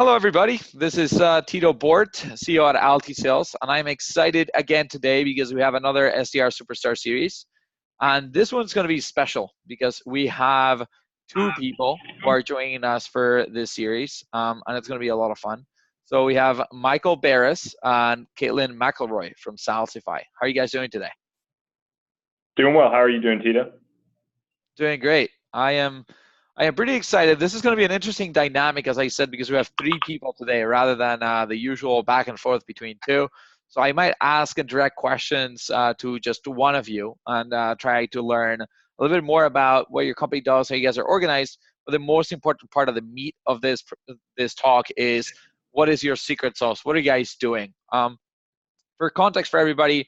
Hello, everybody. This is Tito Bort, CEO at Alti Sales, and I'm excited again today because we have another SDR Superstar series. And this one's going to be special because we have two people who are joining us for this series, and it's going to be a lot of fun. So we have Michael Barris and Kaitlyn McElroy from Salsify. How are you guys doing today? Doing well. How are you doing, Tito? Doing great. I am pretty excited. This is going to be an interesting dynamic, as I said, because we have three people today rather than the usual back and forth between two. So I might ask and direct questions to just one of you and try to learn a little bit more about what your company does, how you guys are organized. But the most important part of the meat of this talk is, what is your secret sauce? What are you guys doing? For context for everybody,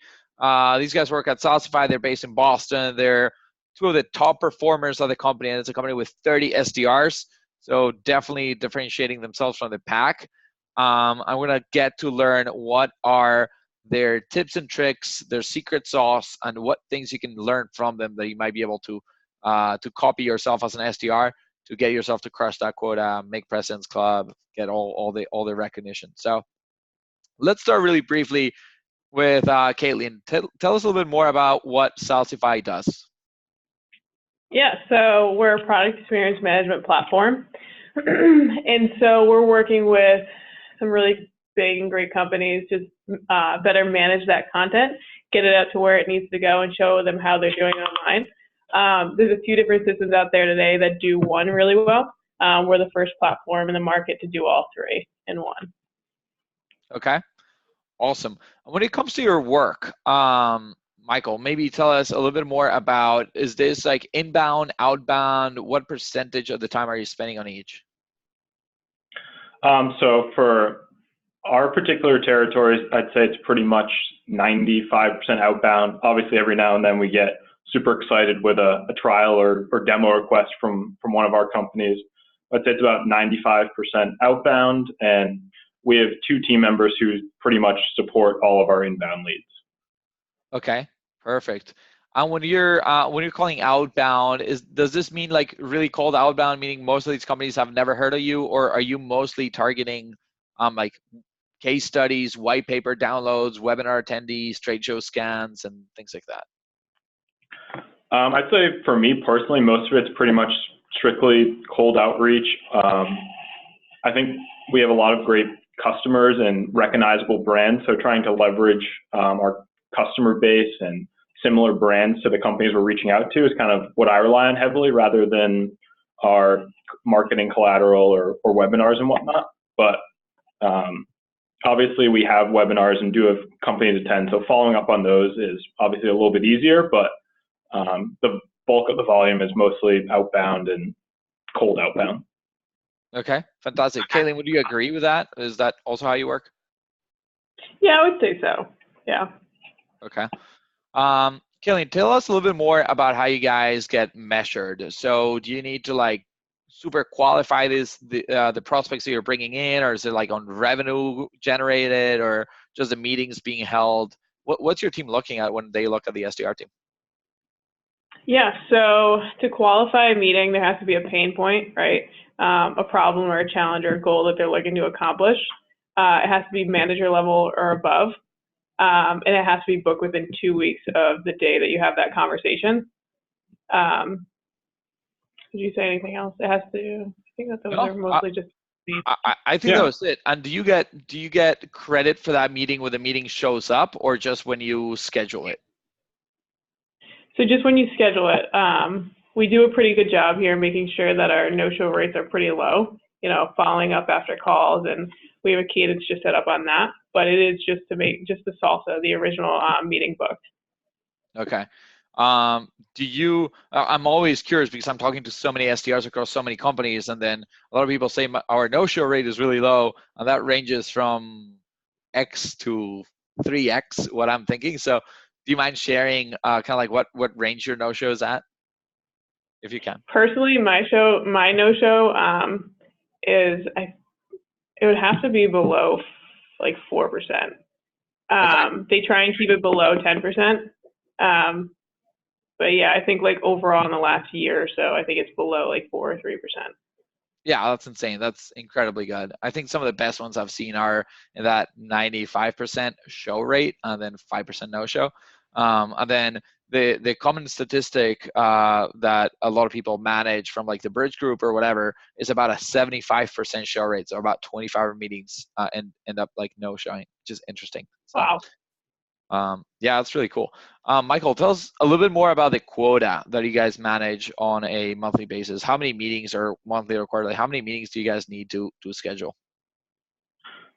these guys work at Salsify. They're based in Boston. They're two of the top performers of the company, and it's a company with 30 SDRs, so definitely differentiating themselves from the pack. I'm going to get to learn what are their tips and tricks, their secret sauce, and what things you can learn from them that you might be able to copy yourself as an SDR to get yourself to crush that quota, make President's Club, get all the recognition. So let's start really briefly with Kaitlyn. Tell us a little bit more about what Salsify does. Yeah, so we're a product experience management platform. And so we're working with some really big and great companies to better manage that content, get it out to where it needs to go, and show them how they're doing online. There's a few different systems out there today that do one really well. We're the first platform in the market to do all three in one. Okay, awesome. When it comes to your work, Michael, maybe tell us a little bit more about, is this like inbound, outbound? What percentage of the time are you spending on each? So for our particular territories, I'd say it's pretty much 95% outbound. Obviously, every now and then we get super excited with a trial or demo request from one of our companies. I'd say it's about 95% outbound, and we have two team members who pretty much support all of our inbound leads. Okay, perfect. And when you're calling outbound, does this mean like really cold outbound, meaning most of these companies have never heard of you, or are you mostly targeting like case studies, white paper downloads, webinar attendees, trade show scans, and things like that? I'd say for me personally, most of it's pretty much strictly cold outreach. I think we have a lot of great customers and recognizable brands, so trying to leverage our customer base and similar brands to the companies we're reaching out to is kind of what I rely on heavily, rather than our marketing collateral or webinars and whatnot. But obviously we have webinars and do have companies attend, so following up on those is obviously a little bit easier, but the bulk of the volume is mostly outbound and cold outbound. Okay, fantastic. Kaitlyn, would you agree with that? Is that also how you work? Yeah, I would say so. Yeah. Okay. Kaitlyn, tell us a little bit more about how you guys get measured. So do you need to like super qualify the prospects that you're bringing in, or is it like on revenue generated, or just the meetings being held? What's your team looking at when they look at the SDR team? Yeah, so to qualify a meeting, there has to be a pain point, right? A problem or a challenge or a goal that they're looking to accomplish. It has to be manager level or above. And it has to be booked within 2 weeks of the day that you have that conversation. Did you say anything else? It has to. I think that those are mostly just. I think that was it. And do you get credit for that meeting when the meeting shows up, or just when you schedule it? So just when you schedule it, we do a pretty good job here making sure that our no-show rates are pretty low. You know, following up after calls, and we have a cadence just set up on that. But it is just to make just the salsa, the original meeting booked. Okay. I'm always curious because I'm talking to so many SDRs across so many companies, and then a lot of people say our no-show rate is really low, and that ranges from X to 3X, what I'm thinking. So do you mind sharing kind of like what range your no-show is at, if you can? Personally, my no-show is, it would have to be below like 4%. Okay. They try and keep it below 10%. But yeah, I think like overall in the last year or so, I think it's below like 4 or 3%. Yeah, that's insane. That's incredibly good. I think some of the best ones I've seen are in that 95% show rate and then 5% no show. And then the common statistic that a lot of people manage from like the bridge group or whatever is about a 75% show rate. So about 25 meetings end up like no showing, which is interesting. So Wow. yeah, that's really cool. Michael, tell us a little bit more about the quota that you guys manage on a monthly basis. How many meetings, or monthly or quarterly, how many meetings do you guys need to schedule?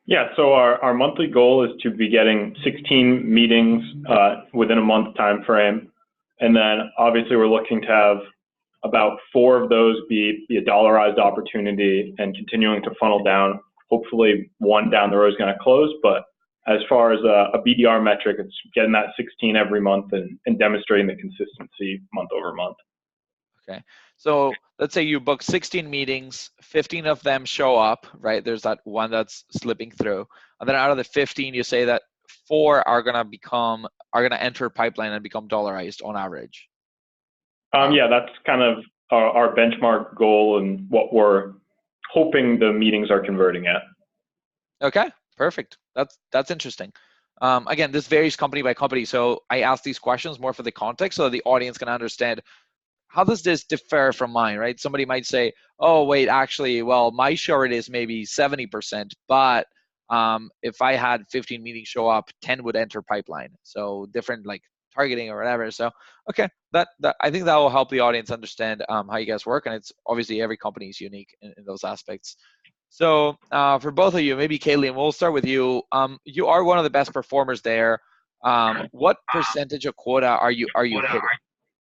Yeah, so our monthly goal is to be getting 16 meetings within a month time frame. And then obviously we're looking to have about 4 of those be a dollarized opportunity and continuing to funnel down. Hopefully one down the road is going to close, but as far as a BDR metric, it's getting that 16 every month and demonstrating the consistency month over month. Okay. So let's say you book 16 meetings, 15 of them show up, right? There's that one that's slipping through. And then out of the 15, you say that 4 are going to enter pipeline and become dollarized on average. Yeah, that's kind of our benchmark goal and what we're hoping the meetings are converting at. Okay, perfect. That's interesting. Again, this varies company by company. So I ask these questions more for the context so that the audience can understand, how does this differ from mine, right? Somebody might say, oh, wait, actually, well, my show rate is maybe 70%, but if I had 15 meetings show up, 10 would enter pipeline. So different like targeting or whatever. So, okay, that I think that will help the audience understand how you guys work. And it's obviously every company is unique in those aspects. So for both of you, maybe Kaitlyn, we'll start with you. You are one of the best performers there. What percentage of quota are you hitting?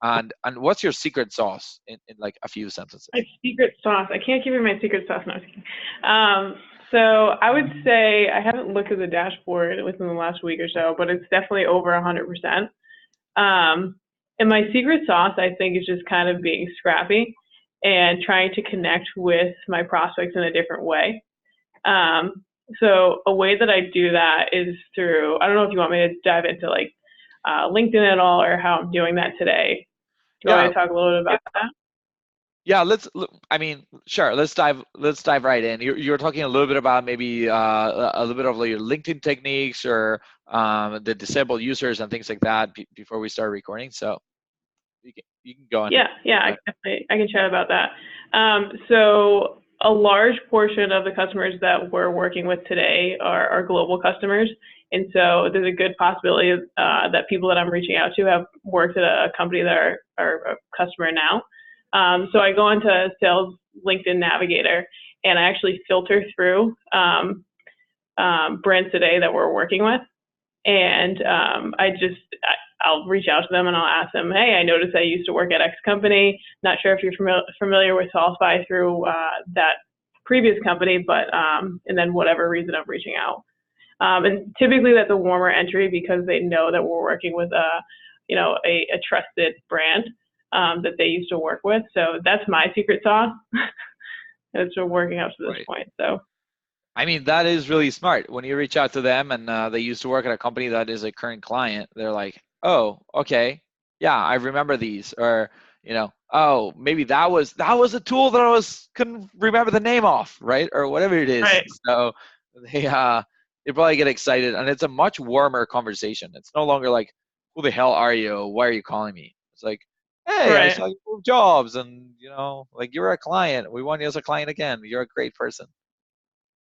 And what's your secret sauce in like a few sentences? My secret sauce. I can't give you my secret sauce. No, so I would say I haven't looked at the dashboard within the last week or so, but it's definitely over 100%. And my secret sauce, I think, is just kind of being scrappy and trying to connect with my prospects in a different way. So a way that I do that is through, I don't know if you want me to dive into like LinkedIn at all or how I'm doing that today. Do you want me to talk a little bit about that? Yeah, I mean, sure. Let's dive right in. You're talking a little bit about maybe a little bit of your LinkedIn techniques or the disabled users and things like that before we start recording. So you can go on. Yeah, I can chat about that. So a large portion of the customers that we're working with today are global customers. And so there's a good possibility that people that I'm reaching out to have worked at a company that are a customer now. So I go into Sales LinkedIn Navigator and I actually filter through brands today that we're working with. And I'll reach out to them and I'll ask them, hey, I noticed I used to work at X company. Not sure if you're familiar with Salsify through that previous company, but and then whatever reason I'm reaching out. And typically that's a warmer entry because they know that we're working with a trusted brand that they used to work with. So that's my secret sauce. It's been working up to this point. So. I mean, that is really smart. When you reach out to them and they used to work at a company that is a current client, they're like, oh, okay, yeah, I remember these. Or, oh, maybe that was a tool that I couldn't remember the name of, right? Or whatever it is. Right. So they probably get excited, and it's a much warmer conversation. It's no longer like, who the hell are you? Why are you calling me? It's like, hey, I saw you move jobs, and like you're a client. We want you as a client again. You're a great person.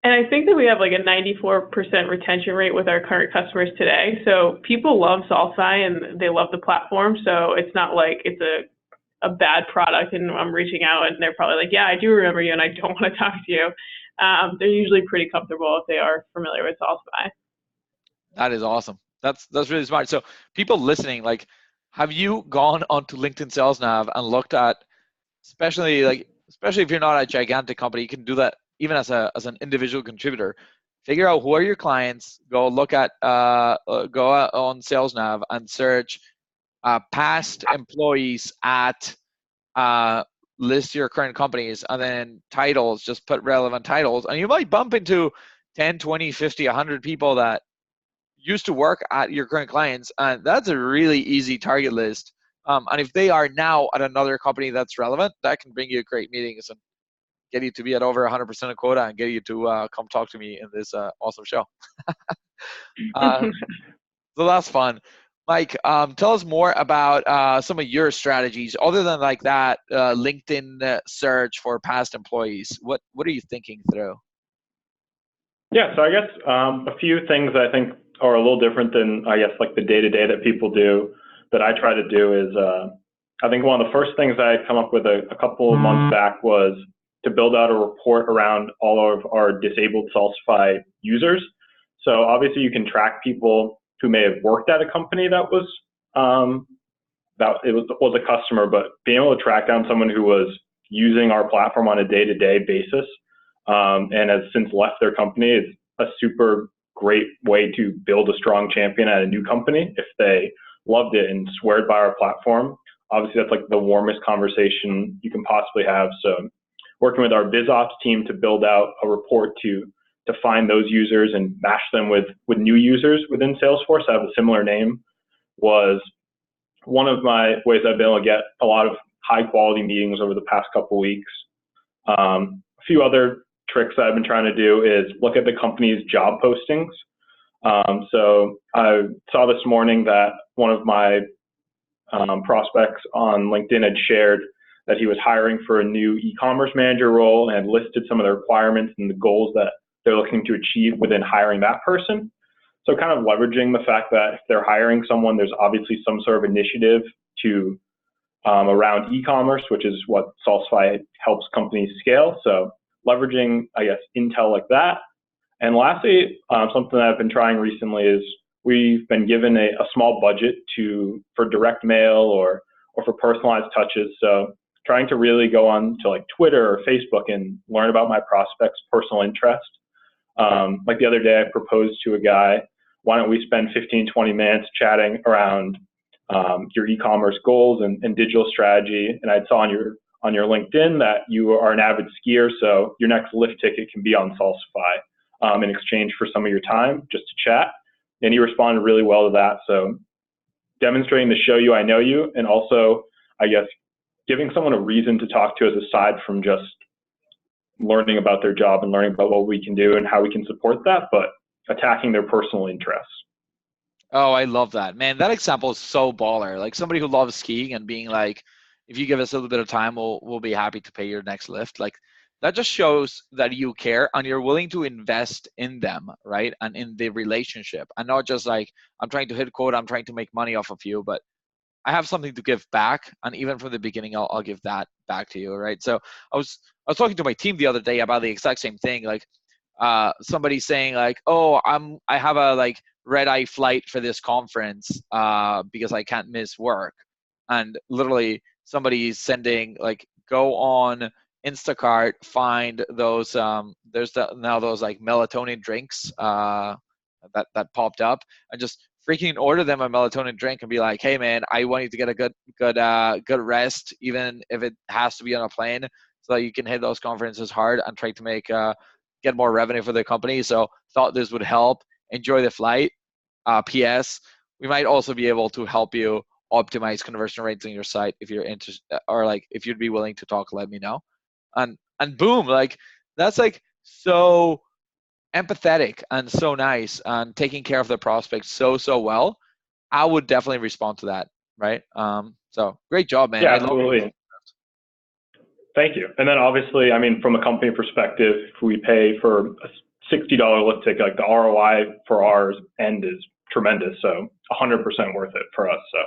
And I think that we have like a 94% retention rate with our current customers today. So people love Salsify and they love the platform. So it's not like it's a bad product and I'm reaching out and they're probably like, yeah, I do remember you and I don't want to talk to you. They're usually pretty comfortable if they are familiar with Salsify. That is awesome. That's really smart. So people listening, like, have you gone onto LinkedIn Sales Nav and looked at, especially if you're not a gigantic company, you can do that even as an individual contributor. Figure out who are your clients. Go look at go out on Sales Nav and search past employees at list your current companies, and then titles. Just put relevant titles, and you might bump into 10, 20, 50, 100 people that used to work at your current clients, and that's a really easy target list. And if they are now at another company that's relevant, that can bring you great meetings and get you to be at over 100% of quota and get you to come talk to me in this awesome show. uh, so that's fun. Mike, tell us more about some of your strategies other than like that LinkedIn search for past employees. What are you thinking through? Yeah, so I guess a few things I think are a little different than, I guess, like the day-to-day that people do that I try to do is, I think one of the first things I had come up with a couple of months back was to build out a report around all of our disabled Salsify users. So obviously you can track people who may have worked at a company that was was a customer, but being able to track down someone who was using our platform on a day-to-day basis and has since left their company is a super great way to build a strong champion at a new company if they loved it and swear by our platform. Obviously, that's like the warmest conversation you can possibly have. So working with our BizOps team to build out a report to find those users and match them with new users within Salesforce that have a similar name was one of my ways I've been able to get a lot of high quality meetings over the past couple of weeks. A few other tricks that I've been trying to do is look at the company's job postings. So I saw this morning that one of my prospects on LinkedIn had shared that he was hiring for a new e-commerce manager role and had listed some of the requirements and the goals that they're looking to achieve within hiring that person. So kind of leveraging the fact that if they're hiring someone, there's obviously some sort of initiative to around e-commerce, which is what Salsify helps companies scale. So leveraging, I guess, intel like that. And lastly, something that I've been trying recently is we've been given a small budget for direct mail or for personalized touches. So trying to really go on to like Twitter or Facebook and learn about my prospects' personal interest. Like the other day, I proposed to a guy, why don't we spend 15, 20 minutes chatting around your e-commerce goals and digital strategy. And I saw on your LinkedIn that you are an avid skier, so your next lift ticket can be on Salsify in exchange for some of your time just to chat. And he responded really well to that. So demonstrating to show you I know you, and also, I guess, giving someone a reason to talk to us aside from just learning about their job and learning about what we can do and how we can support that, but attacking their personal interests. Oh, I love that, man. That example is so baller. Like somebody who loves skiing and being like, if you give us a little bit of time, we'll be happy to pay your next lift. Like that just shows that you care and you're willing to invest in them, right? And in the relationship, and not just like I'm trying to hit quota, I'm trying to make money off of you, but I have something to give back, and even from the beginning, I'll give that back to you, right? So I was talking to my team the other day about the exact same thing. Like somebody saying like, oh, I have a like red eye flight for this conference because I can't miss work, and literally somebody sending like, go on Instacart, find those there's now those like melatonin drinks that popped up, and just freaking order them a melatonin drink and be like, hey man, I want you to get a good rest, even if it has to be on a plane, so that you can hit those conferences hard and try to make get more revenue for the company. So thought this would help. Enjoy the flight. PS, we might also be able to help you optimize conversion rates on your site if you're interested, or like if you'd be willing to talk, let me know. And boom, like that's like so empathetic and so nice and taking care of the prospect so well. I would definitely respond to that, right? So great job, man. Yeah, I absolutely. love. Thank you. And then obviously, I mean, from a company perspective, if we pay for a $60 lift ticket, like the ROI for ours end is tremendous. So 100% worth it for us. So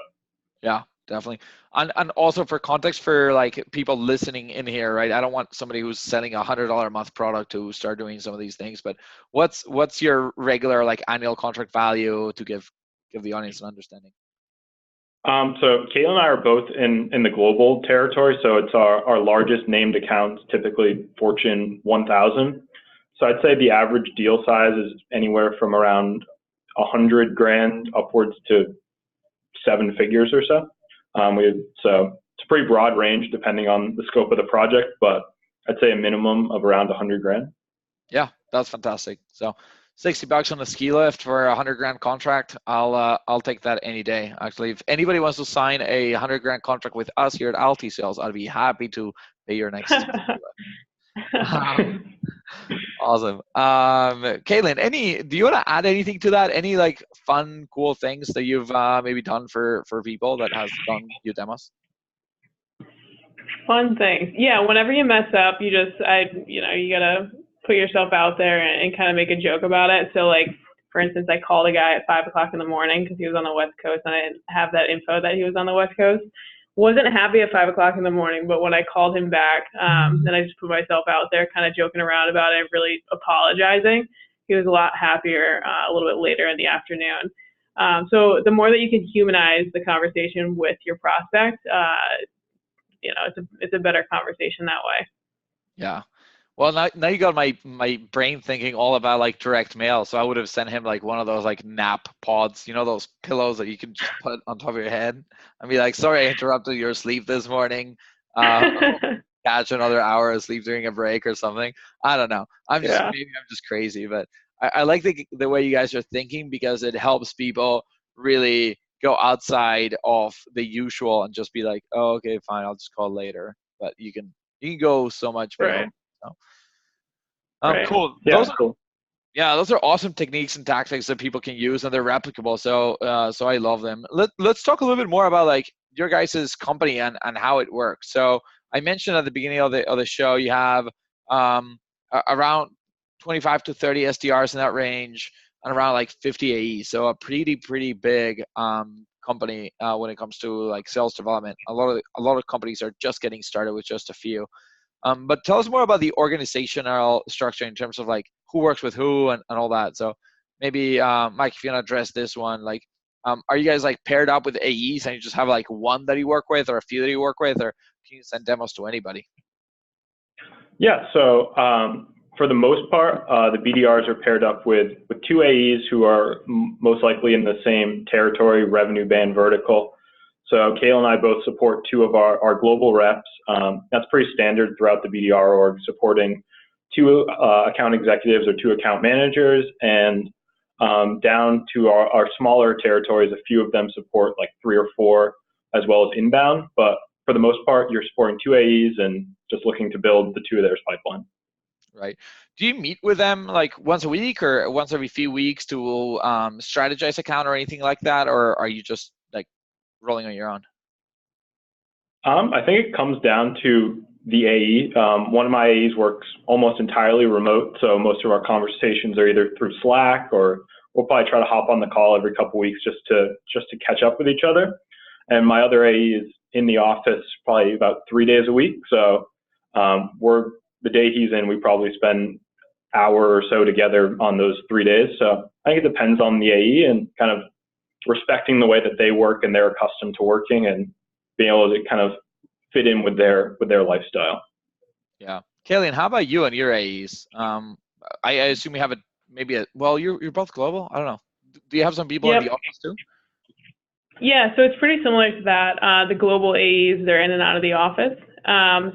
yeah, definitely. And also for context for like people listening in here, right? I don't want somebody who's selling $100 a month product to start doing some of these things, but what's your regular like annual contract value to give the audience an understanding? So Kaitlyn and I are both in the global territory. So it's our largest named accounts, typically Fortune 1000. So I'd say the average deal size is anywhere from around 100 grand upwards to 7 figures or so. So it's a pretty broad range depending on the scope of the project, but I'd say a minimum of around 100 grand. Yeah, that's fantastic. So $60 on a ski lift for a 100 grand contract. I'll take that any day. Actually, if anybody wants to sign a 100 grand contract with us here at Alti Sales, I'd be happy to pay your next ski lift. Awesome. Kaitlyn, do you want to add anything to that? Any like fun, cool things that you've maybe done for people that has done your demos? Fun things. Yeah, whenever you mess up, you gotta put yourself out there and kind of make a joke about it. So like, for instance, I called a guy at 5 o'clock in the morning because he was on the West Coast and I didn't have that info that he was on the West Coast. Wasn't happy at 5 o'clock in the morning, but when I called him back, then I just put myself out there kind of joking around about it, really apologizing. He was a lot happier a little bit later in the afternoon. So the more that you can humanize the conversation with your prospect, it's a better conversation that way. Yeah. Well, now you got my brain thinking all about like direct mail. So I would have sent him like one of those like nap pods, those pillows that you can just put on top of your head. I'd be like, sorry, I interrupted your sleep this morning. Catch another hour of sleep during a break or something. I don't know. Maybe I'm just crazy, but I like the way you guys are thinking because it helps people really go outside of the usual and just be like, oh, okay, fine, I'll just call later. But you can go so much beyond. Right. So. Right. Cool. Yeah, cool. Those are awesome techniques and tactics that people can use, and they're replicable. So, so I love them. Let's talk a little bit more about like your guys' company and how it works. So, I mentioned at the beginning of the show, you have around 25 to 30 SDRs in that range, and around like 50 AEs. So, a pretty big company when it comes to like sales development. A lot of companies are just getting started with just a few. But tell us more about the organizational structure in terms of like who works with who and all that. So maybe Mike, if you want to address this one, like, are you guys like paired up with AEs and you just have like one that you work with or a few that you work with, or can you send demos to anybody? Yeah, so for the most part, the BDRs are paired up with two AEs who are most likely in the same territory, revenue band vertical. So Kayla and I both support two of our global reps. That's pretty standard throughout the BDR org, supporting two account executives or two account managers, and down to our smaller territories, a few of them support like 3 or 4, as well as inbound. But for the most part, you're supporting two AEs and just looking to build the two of theirs pipeline. Right. Do you meet with them like once a week or once every few weeks to strategize account or anything like that, or are you just like rolling on your own? I think it comes down to the AE. One of my AEs works almost entirely remote, so most of our conversations are either through Slack, or we'll probably try to hop on the call every couple of weeks just to catch up with each other. And my other AE is in the office probably about 3 days a week. So the day he's in, we probably spend an hour or so together on those 3 days. So I think it depends on the AE and kind of respecting the way that they work and they're accustomed to working, and being able to kind of fit in with their lifestyle. Yeah. Kaitlyn, how about you and your AEs? I assume you have you're both global? I don't know. Do you have some people in the office too? Yeah, so it's pretty similar to that. The global AEs, they're in and out of the office.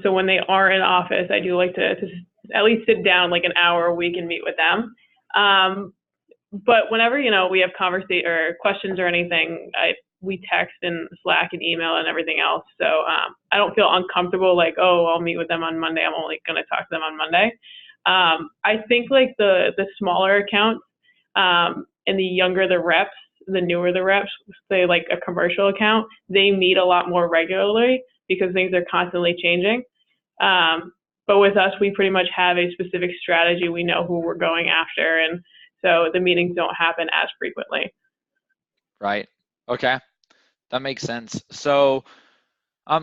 So when they are in office, I do like to at least sit down like an hour a week and meet with them. But whenever, we have conversation or questions or anything, we text and Slack and email and everything else. So I don't feel uncomfortable like, oh, I'll meet with them on Monday. I'm only going to talk to them on Monday. I think like the smaller accounts and the younger the reps, the newer the reps, say like a commercial account, they meet a lot more regularly because things are constantly changing. But with us, we pretty much have a specific strategy. We know who we're going after, and so the meetings don't happen as frequently. Right. Okay. That makes sense. So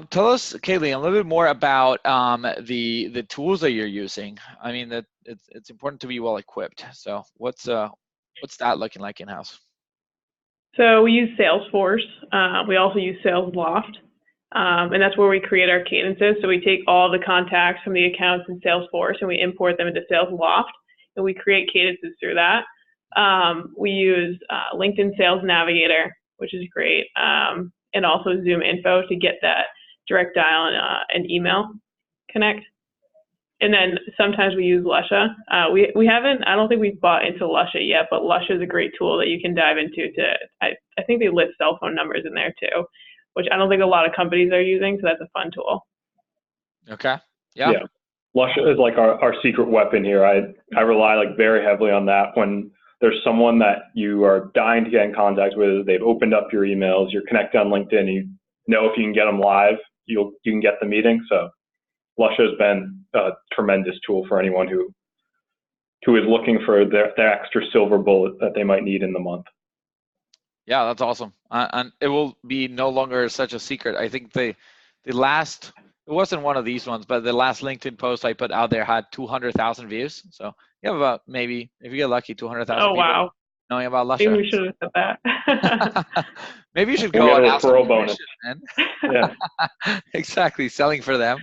tell us, Kaitlyn, a little bit more about the tools that you're using. I mean, that it's important to be well equipped. So what's that looking like in-house? So we use Salesforce. We also use SalesLoft. And that's where we create our cadences. So we take all the contacts from the accounts in Salesforce and we import them into SalesLoft, and we create cadences through that. We use LinkedIn Sales Navigator, which is great, and also Zoom Info to get that direct dial and email connect. And then sometimes we use Lusha. We haven't, I don't think we've bought into Lusha yet, but Lusha is a great tool that you can dive into I think they list cell phone numbers in there too, which I don't think a lot of companies are using, so that's a fun tool. Okay. Yeah. Lusha is like our secret weapon here. I rely like very heavily on that. When there's someone that you are dying to get in contact with, they've opened up your emails, you're connected on LinkedIn, you know if you can get them live, you can get the meeting. So Lusha has been a tremendous tool for anyone who is looking for their extra silver bullet that they might need in the month. Yeah, that's awesome. And it will be no longer such a secret. I think the last, it wasn't one of these ones, but the last LinkedIn post I put out there had 200,000 views. So you have about, maybe, if you get lucky, 200,000 Oh, people wow. knowing about Maybe Lusha. we should have said that. Maybe you should We'll go get and a ask for referral bonus. commission, man. Yeah. Exactly, selling for them.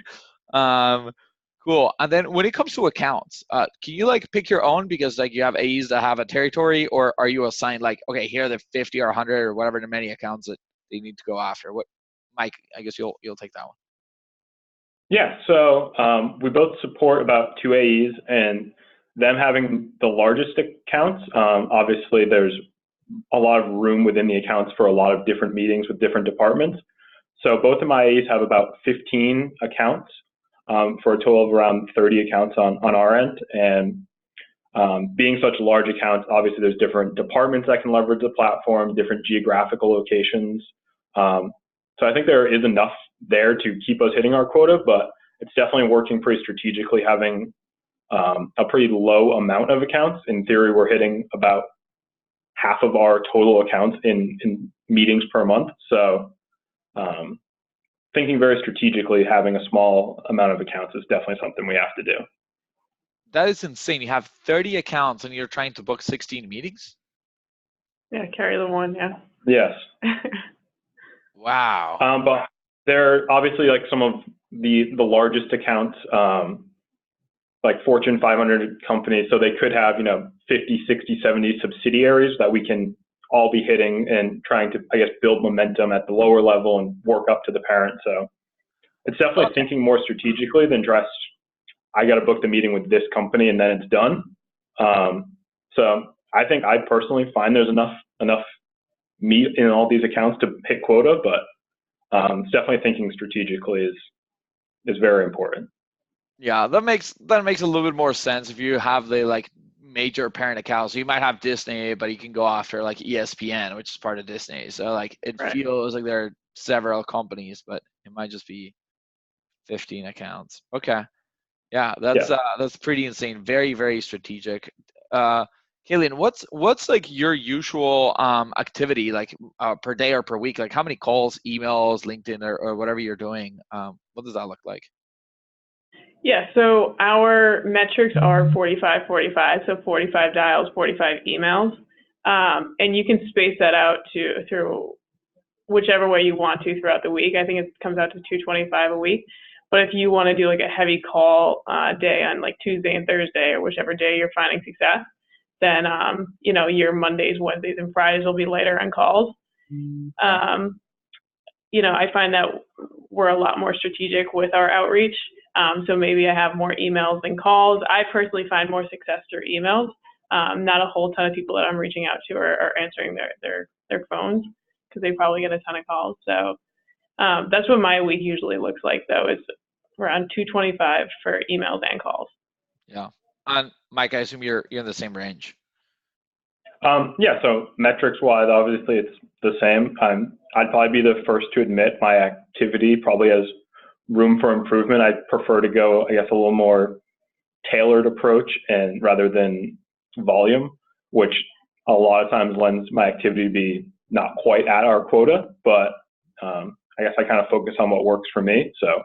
Cool. And then when it comes to accounts, can you like pick your own, because like you have AEs that have a territory, or are you assigned like, okay, here are the 50 or 100 or whatever the many accounts that they need to go after? What, Mike? I guess you'll take that one. Yeah, so we both support about 2 AEs, and them having the largest accounts, obviously there's a lot of room within the accounts for a lot of different meetings with different departments. So both of my AEs have about 15 accounts for a total of around 30 accounts on our end. And being such large accounts, obviously there's different departments that can leverage the platform, different geographical locations. So I think there is enough there to keep us hitting our quota, but it's definitely working pretty strategically, having a pretty low amount of accounts. In theory, we're hitting about half of our total accounts in meetings per month. So thinking very strategically, having a small amount of accounts is definitely something we have to do. That is insane. You have 30 accounts and you're trying to book 16 meetings? Yeah, carry the one, yeah. Yes. Wow. But they're obviously like some of the largest accounts, like Fortune 500 companies. So they could have, 50, 60, 70 subsidiaries that we can all be hitting and trying to, I guess, build momentum at the lower level and work up to the parent. So it's definitely thinking more strategically than just, I got to book the meeting with this company and then it's done. So I think I personally find there's enough meat in all these accounts to hit quota, but it's definitely thinking strategically is very important. Yeah, that makes a little bit more sense if you have the like major parent accounts. So you might have Disney, but you can go after like ESPN, which is part of Disney. So like it feels like there are several companies, but it might just be 15 accounts. Okay. Yeah, that's pretty insane. Very, very strategic. Kaitlyn, what's like your usual activity like per day or per week? Like how many calls, emails, LinkedIn, or whatever you're doing? What does that look like? Yeah, so our metrics are 45-45, so 45 dials, 45 emails. And you can space that out through whichever way you want to throughout the week. I think it comes out to 225 a week. But if you want to do like a heavy call day on like Tuesday and Thursday or whichever day you're finding success, then your Mondays, Wednesdays, and Fridays will be lighter on calls. I find that we're a lot more strategic with our outreach. So maybe I have more emails than calls. I personally find more success through emails. Not a whole ton of people that I'm reaching out to are answering their phones because they probably get a ton of calls. So that's what my week usually looks like, though, is around 225 for emails and calls. Yeah. And Mike, I assume you're in the same range. Yeah, so metrics wise, obviously it's the same. I'd probably be the first to admit my activity probably has room for improvement. I prefer to go, I guess, a little more tailored approach and rather than volume, which a lot of times lends my activity to be not quite at our quota, but I guess I kind of focus on what works for me. So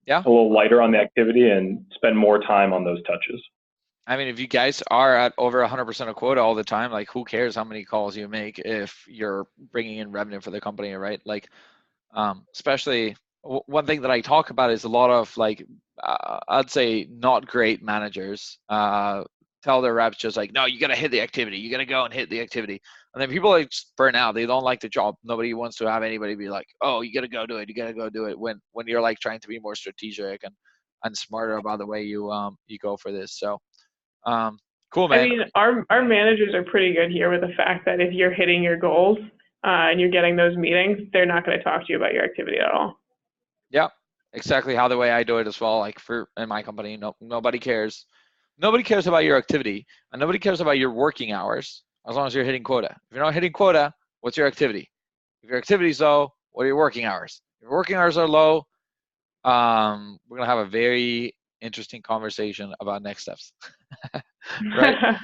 yeah, a little lighter on the activity and spend more time on those touches. I mean, if you guys are at over 100% of quota all the time, like who cares how many calls you make if you're bringing in revenue for the company, right? Like, especially one thing that I talk about is a lot of like, I'd say not great managers tell their reps just like, no, you got to hit the activity. You got to go and hit the activity. And then people like burn out. They don't like the job. Nobody wants to have anybody be like, oh, you got to go do it. You got to go do it when you're like trying to be more strategic and smarter about the way you go for this. So, cool, man. I mean, our managers are pretty good here with the fact that if you're hitting your goals and you're getting those meetings, they're not going to talk to you about your activity at all. Yeah, exactly how the way I do it as well. Like in my company, nobody cares. Nobody cares about your activity, and nobody cares about your working hours as long as you're hitting quota. If you're not hitting quota, what's your activity? If your activity is low, what are your working hours? If your working hours are low, we're gonna have a very interesting conversation about next steps, right? Yeah,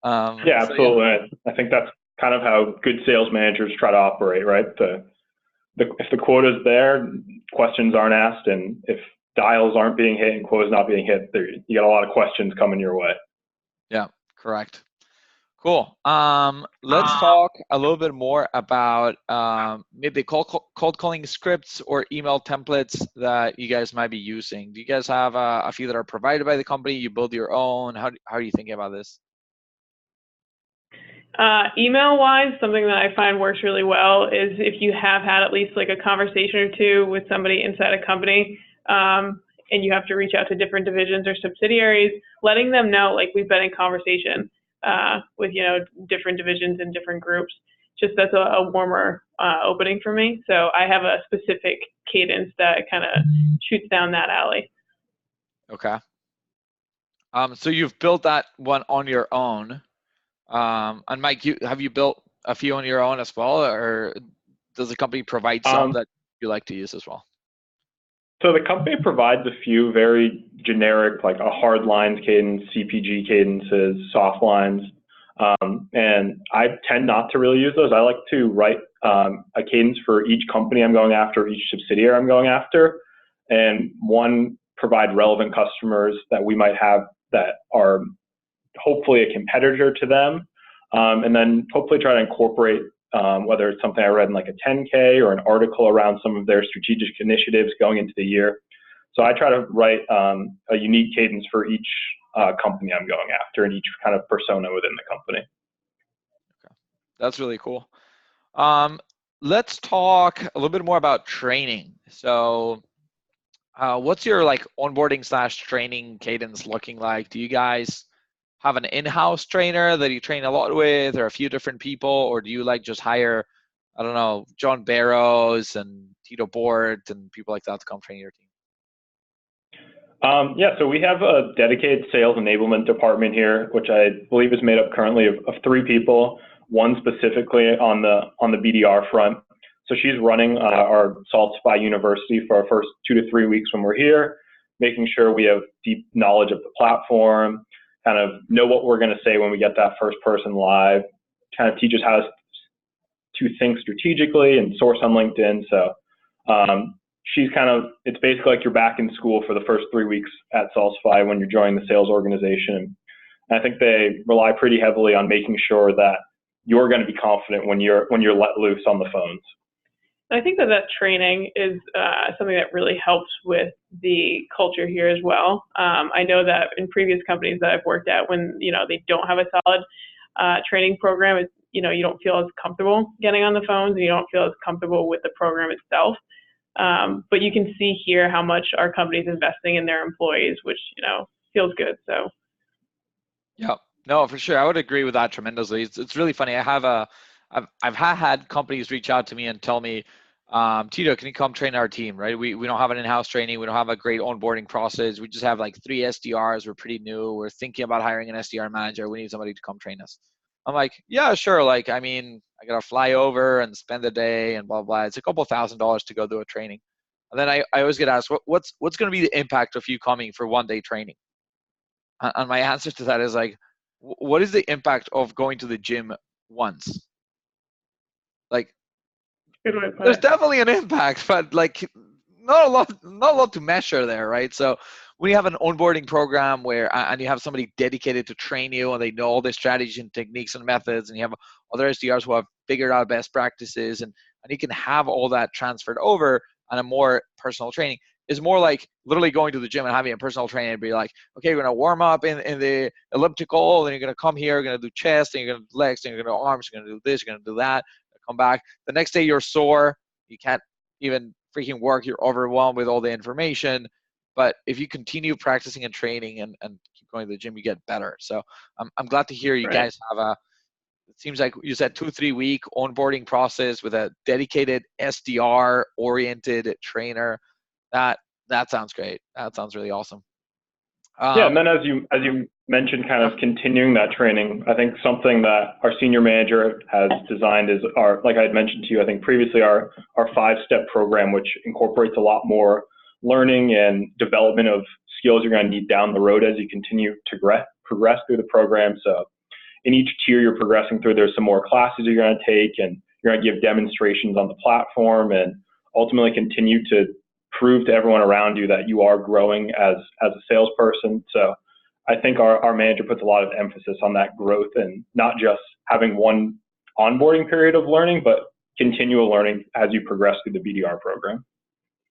So yeah, absolutely. I think that's kind of how good sales managers try to operate, right? If the quota's there, questions aren't asked, and if dials aren't being hit and quotas not being hit, you got a lot of questions coming your way. yeah, correct. Cool. Let's talk a little bit more about maybe cold calling scripts or email templates that you guys might be using. Do you guys have a few that are provided by the company? You build your own? How are you thinking about this? Email-wise, something that I find works really well is if you have had at least like a conversation or two with somebody inside a company, and you have to reach out to different divisions or subsidiaries, letting them know, like, we've been in conversation with, different divisions and different groups. Just that's a warmer opening for me. So I have a specific cadence that kind of shoots down that alley. Okay. So you've built that one on your own. And Mike, have you built a few on your own as well, or does the company provide some that you like to use as well? So the company provides a few very generic, like a hard lines cadence, CPG cadences, soft lines, and I tend not to really use those. I like to write a cadence for each company I'm going after, each subsidiary I'm going after, and one provide relevant customers that we might have that are hopefully a competitor to them, and then hopefully try to incorporate whether it's something I read in like a 10K or an article around some of their strategic initiatives going into the year. So I try to write a unique cadence for each company I'm going after and each kind of persona within the company. Okay. That's really cool. Let's talk a little bit more about training. So what's your like onboarding / training cadence looking like? Do you guys have an in-house trainer that you train a lot with, or a few different people, or do you like just hire, I don't know, John Barrows and Tito Bort and people like that to come train your team? Yeah, so we have a dedicated sales enablement department here, which I believe is made up currently of 3 people, one specifically on the BDR front. So she's running our Salsify University for our first 2 to 3 weeks when we're here, making sure we have deep knowledge of the platform, kind of know what we're going to say when we get that first person live, kind of teach us how to think strategically and source on LinkedIn. So she's it's basically like you're back in school for the first 3 weeks at Salsify when you're joining the sales organization. And I think they rely pretty heavily on making sure that you're going to be confident when you're let loose on the phones. I think that training is something that really helps with the culture here as well. I know that in previous companies that I've worked at, when they don't have a solid training program, it's, you don't feel as comfortable getting on the phones, and you don't feel as comfortable with the program itself. But you can see here how much our company is investing in their employees, which feels good. So. Yeah, no, for sure, I would agree with that tremendously. It's really funny. I've had companies reach out to me and tell me, Tito, can you come train our team, right? We don't have an in-house training. We don't have a great onboarding process. We just have like 3 SDRs. We're pretty new. We're thinking about hiring an SDR manager. We need somebody to come train us. I'm like, yeah, sure. Like, I mean, I got to fly over and spend the day and blah, blah. It's a couple $1,000s to go do a training. And then I always get asked, what's going to be the impact of you coming for 1-day training? And my answer to that is like, what is the impact of going to the gym once? Like, there's definitely an impact, but like not a lot to measure there, right? So when you have an onboarding program and you have somebody dedicated to train you, and they know all the strategies and techniques and methods, and you have other SDRs who have figured out best practices, and you can have all that transferred over on a more personal training, is more like literally going to the gym and having a personal trainer and be like, okay, you're going to warm up in the elliptical, then you're going to come here, you're going to do chest, then you're going to do legs, then you're going to do arms, you're going to do this, you're going to do that, come back. The next day you're sore, you can't even freaking work, you're overwhelmed with all the information. But if you continue practicing and training and keep going to the gym, you get better. So I'm glad to hear you guys have it seems like you said 2-3 week onboarding process with a dedicated SDR oriented trainer. That That sounds great. That sounds really awesome. Yeah, and then as you mentioned, kind of continuing that training, I think something that our senior manager has designed is our, like I had mentioned to you, I think previously, our 5-step program, which incorporates a lot more learning and development of skills you're going to need down the road as you continue to progress through the program. So in each tier you're progressing through, there's some more classes you're going to take, and you're going to give demonstrations on the platform, and ultimately continue to prove to everyone around you that you are growing as a salesperson. So I think our manager puts a lot of emphasis on that growth, and not just having one onboarding period of learning, but continual learning as you progress through the BDR program.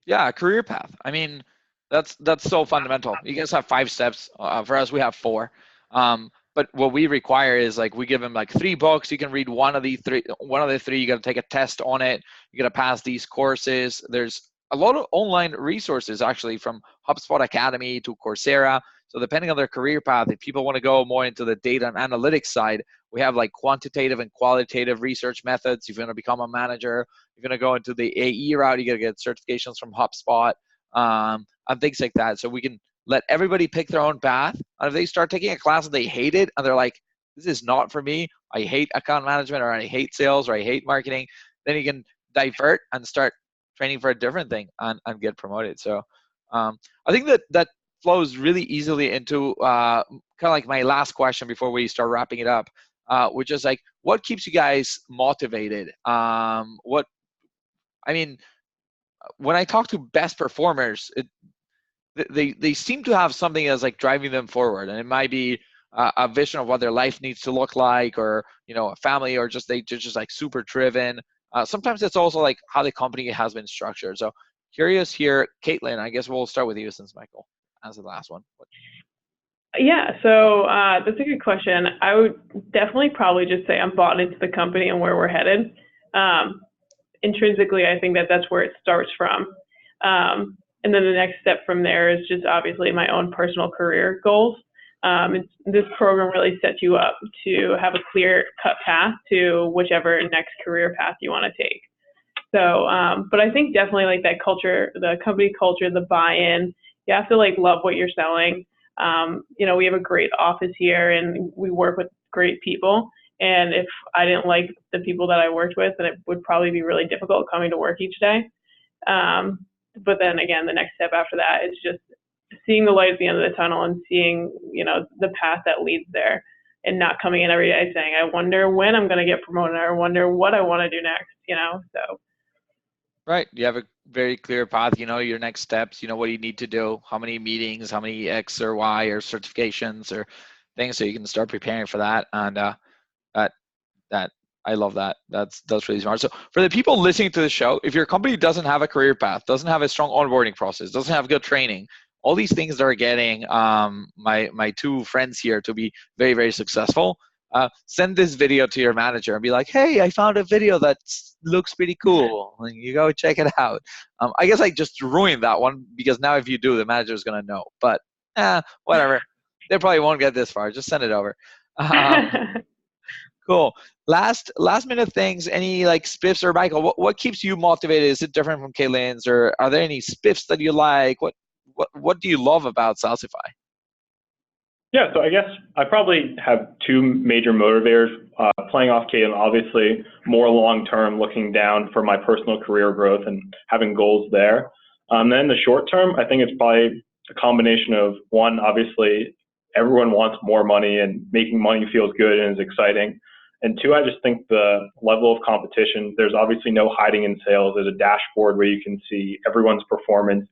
Yeah, career path. I mean, that's so fundamental. You guys have 5 steps. For us, we have 4. But what we require is, like, we give them like 3 books. You can read one of the 3. You got to take a test on it. You got to pass these courses. There's a lot of online resources, actually, from HubSpot Academy to Coursera. So depending on their career path, if people want to go more into the data and analytics side, we have like quantitative and qualitative research methods. If you're going to become a manager, you're going to go into the AE route, you got to get certifications from HubSpot, and things like that. So we can let everybody pick their own path. And if they start taking a class and they hate it, and they're like, this is not for me, I hate account management, or I hate sales, or I hate marketing, then you can divert and start training for a different thing and get promoted. So I think that flows really easily into kind of like my last question before we start wrapping it up, which is like, what keeps you guys motivated? When I talk to best performers, they seem to have something that's like driving them forward, and it might be a vision of what their life needs to look like, or a family, or they're just like super driven. Sometimes it's also like how the company has been structured. So curious here, Kaitlyn, I guess we'll start with you since Michael as the last one. Yeah, so that's a good question. I would definitely probably just say I'm bought into the company and where we're headed. Intrinsically, I think that's where it starts from. And then the next step from there is just obviously my own personal career goals. This program really sets you up to have a clear-cut path to whichever next career path you want to take. So, but I think definitely like that culture, the company culture, the buy-in, you have to like love what you're selling. We have a great office here and we work with great people. And if I didn't like the people that I worked with, then it would probably be really difficult coming to work each day. But then again, the next step after that is just seeing the light at the end of the tunnel and seeing, the path that leads there, and not coming in every day saying, I wonder when I'm going to get promoted, or I wonder what I want to do next, so. Right. You have a very clear path, your next steps, what you need to do, how many meetings, how many X or Y or certifications or things, so you can start preparing for that. And that I love that. That's really smart. So for the people listening to the show, if your company doesn't have a career path, doesn't have a strong onboarding process, doesn't have good training, all these things that are getting my 2 friends here to be very, very successful, send this video to your manager and be like, hey, I found a video that looks pretty cool. And you go check it out. I guess I just ruined that one, because now if you do, the manager is going to know. But whatever. They probably won't get this far. Just send it over. Cool. Last minute things, any like spiffs, or Michael, what keeps you motivated? Is it different from Kaitlyn's, or are there any spiffs that you like? What do you love about Salsify? Yeah, so I guess I probably have 2 major motivators, playing off Kaitlyn, obviously more long-term, looking down for my personal career growth and having goals there. Then in the short term, I think it's probably a combination of, 1, obviously everyone wants more money, and making money feels good and is exciting. And 2, I just think the level of competition, there's obviously no hiding in sales. There's a dashboard where you can see everyone's performance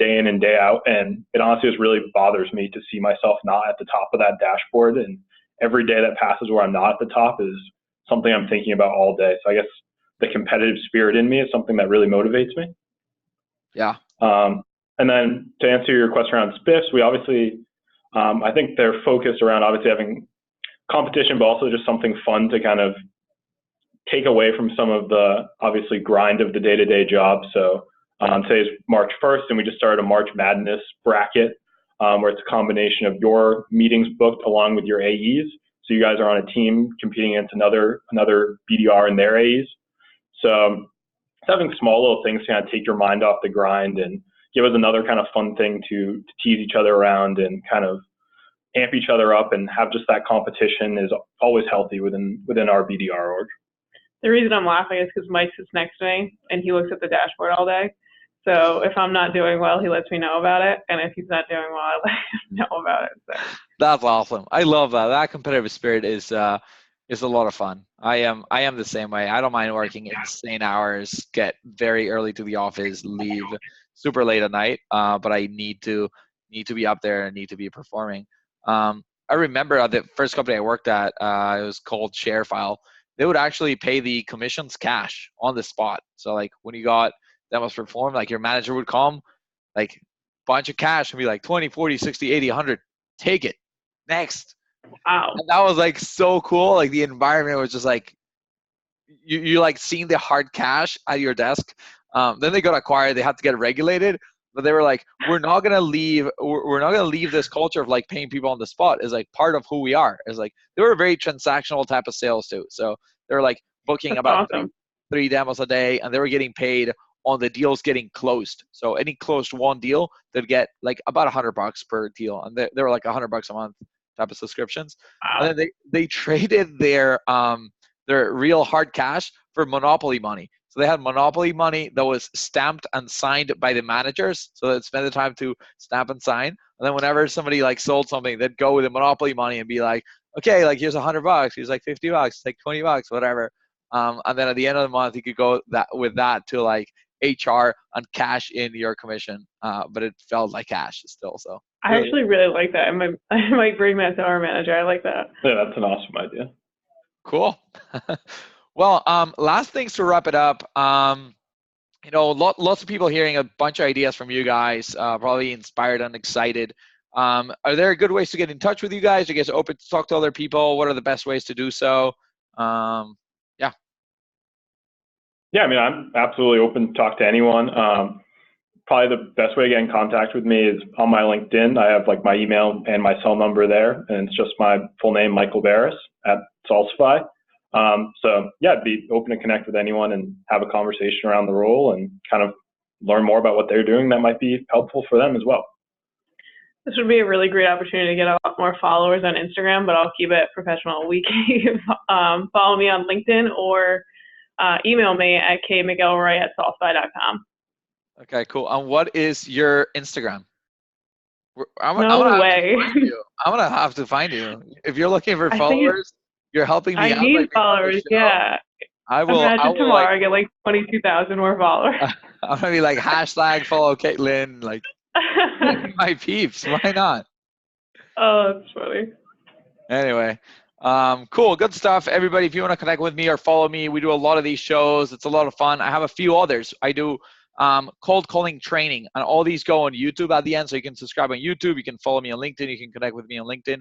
day in and day out. And it honestly just really bothers me to see myself not at the top of that dashboard. And every day that passes where I'm not at the top is something I'm thinking about all day. So I guess the competitive spirit in me is something that really motivates me. Yeah. And then to answer your question around spiffs, we obviously, I think they're focused around obviously having competition, but also just something fun to kind of take away from some of the obviously grind of the day-to-day job. So today's March 1st, and we just started a March Madness bracket, where it's a combination of your meetings booked along with your AEs. So you guys are on a team competing against another BDR and their AEs. So it's having small little things to kind of take your mind off the grind and give us another kind of fun thing to tease each other around and kind of amp each other up and have just that competition is always healthy within our BDR org. The reason I'm laughing is because Mike sits next to me and he looks at the dashboard all day. So if I'm not doing well, he lets me know about it. And if he's not doing well, I let him know about it. So. That's awesome. I love that. That competitive spirit is a lot of fun. I am the same way. I don't mind working insane hours, get very early to the office, leave super late at night. But I need to be up there and need to be performing. I remember at the first company I worked at, it was called ShareFile. They would actually pay the commissions cash on the spot. So like when you got demos performed, like your manager would come, like bunch of cash and be like 20, 40, 60, 80, 100, take it. Next. Wow. And that was like so cool. Like the environment was just like, you like seeing the hard cash at your desk. Then they got acquired. They had to get regulated. But they were like, we're not gonna leave this culture of like paying people on the spot. Is like part of who we are. It's like they were a very transactional type of sales too. So they were like booking That's about awesome. three demos a day, and they were getting paid on the deals getting closed. So any closed one deal, they'd get like about $100 per deal, and they were like $100 a month type of subscriptions. Wow. And then they traded their real hard cash for monopoly money. So they had monopoly money that was stamped and signed by the managers. So they'd spend the time to stamp and sign. And then whenever somebody like sold something, they'd go with the monopoly money and be like, okay, like here's $100, here's like $50, like $20, whatever. And then at the end of the month, you could go with that to like HR and cash in your commission. But it felt like cash still. So I actually really like that. I might bring that to our manager. I like that. Yeah, that's an awesome idea. Cool. Well, last things to wrap it up. Lots of people hearing a bunch of ideas from you guys, probably inspired and excited. Are there good ways to get in touch with you guys? Are you guys open to talk to other people? What are the best ways to do so? Yeah, I mean, I'm absolutely open to talk to anyone. Probably the best way to get in contact with me is on my LinkedIn. I have like my email and my cell number there, and it's just my full name, Michael Barris at Salsify. So yeah, I'd be open to connect with anyone and have a conversation around the role and kind of learn more about what they're doing that might be helpful for them as well. This would be a really great opportunity to get a lot more followers on Instagram, but I'll keep it professional. We can follow me on LinkedIn or email me at kmcelroy@salsify.com. Okay, cool. And what is your Instagram? I'm No gonna way. I'm gonna have to find you. If you're looking for followers, you're helping me out. I need followers, yeah. I will. Imagine tomorrow like, I get like 22,000 more followers. I'm gonna be like #follow Kaitlyn, like my peeps. Why not? Oh, that's funny. Anyway, cool, good stuff. Everybody, if you want to connect with me or follow me, we do a lot of these shows. It's a lot of fun. I have a few others. I do cold calling training, and all these go on YouTube at the end, so you can subscribe on YouTube. You can follow me on LinkedIn. You can connect with me on LinkedIn.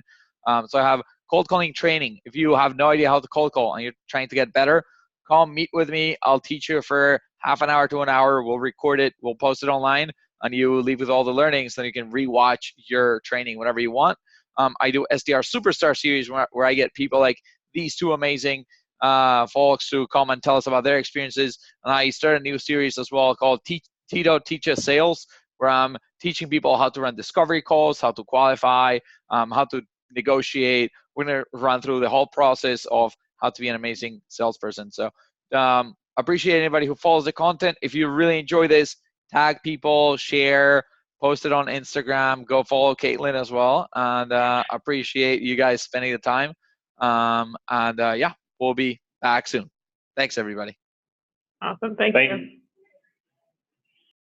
So I have cold calling training. If you have no idea how to cold call and you're trying to get better, come meet with me. I'll teach you for half an hour to an hour. We'll record it. We'll post it online, and you leave with all the learnings. Then you can rewatch your training whenever you want. I do SDR SuperStar series where I get people like these two amazing folks to come and tell us about their experiences. And I started a new series as well called Tito Teaches Sales, where I'm teaching people how to run discovery calls, how to qualify, how to negotiate. We're going to run through the whole process of how to be an amazing salesperson. So appreciate anybody who follows the content. If you really enjoy this, tag people, share, post it on Instagram, go follow Kaitlyn as well. And appreciate you guys spending the time. Yeah, we'll be back soon. Thanks, everybody. Awesome. Thank you.